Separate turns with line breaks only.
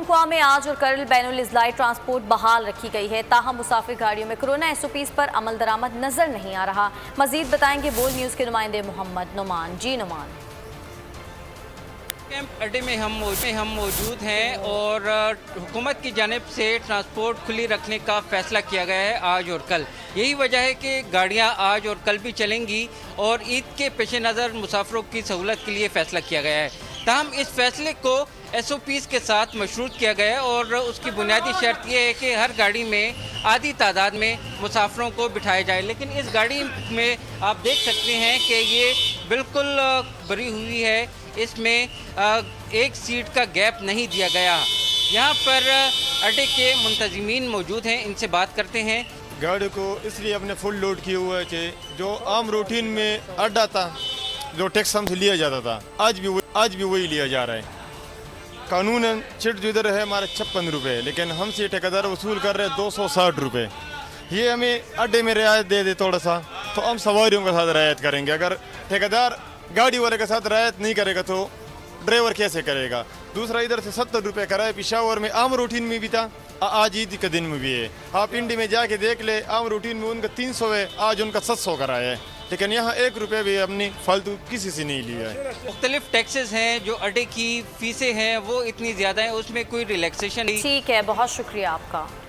पख्तूनख्वा में आज और कल बैनुल इज़लाई ट्रांसपोर्ट बहाल रखी गई है। ताहम मुसाफिर गाड़ियों में कोरोना एसओपीज़ पर अमल दरामद नजर नहीं आ रहा। मजीद बताएंगे बोल न्यूज़ के नुमाइंदे मोहम्मद नुमान। जी नुमान।
कैंप अड्डे में हम मौजूद हैं और हुकूमत की जानिब से ट्रांसपोर्ट खुली रखने का फ़ैसला किया गया है आज और कल। यही वजह है कि गाड़ियां आज और कल भी चलेंगी और ईद के पेश नज़र मुसाफिरों की सहूलत के लिए फ़ैसला किया गया है। ताहम इस फैसले को एसओपीज़ के साथ मशरूत किया गया है और उसकी बुनियादी शर्त यह है कि हर गाड़ी में आधी तादाद में मुसाफिरों को बिठाया जाए। लेकिन इस गाड़ी में आप देख सकते हैं कि ये बिल्कुल भरी हुई है, इसमें एक सीट का गैप नहीं दिया गया। यहाँ पर अड्डे के मुंतज़मीन मौजूद हैं, इनसे बात करते हैं।
गाड़ी को इसलिए अपने फुल लोड किए हुआ है कि जो आम रूटीन में अड्डा था, जो टैक्स हमसे लिया जाता था, आज भी वही लिया जा रहा है। कानूनन चिट जिधर है हमारे 56 रुपये, लेकिन हमसे ठेकेदार वसूल कर रहे हैं 260 रुपये। ये हमें अड्डे में रियायत दे दे थोड़ा सा, तो हम सवारियों के साथ रियायत करेंगे। अगर ठेकेदार गाड़ी वाले के साथ रियायत नहीं करेगा तो ड्राइवर कैसे करेगा। दूसरा, इधर से 70 रुपये किराया पेशावर में आम रूटीन में भी था, आज ईद के दिन में भी है। आप इंडी में जाके देख ले, आम रूटीन में उनका 300 है, आज उनका 700 कराया है। लेकिन यहाँ 1 रुपये भी हमने फालतू किसी से नहीं लिया है।
मुख्तलिफ टैक्सेस हैं, जो अड्डे की फीसें हैं वो इतनी ज़्यादा हैं, उसमें कोई रिलैक्सेशन नहीं।
ठीक है, बहुत शुक्रिया आपका।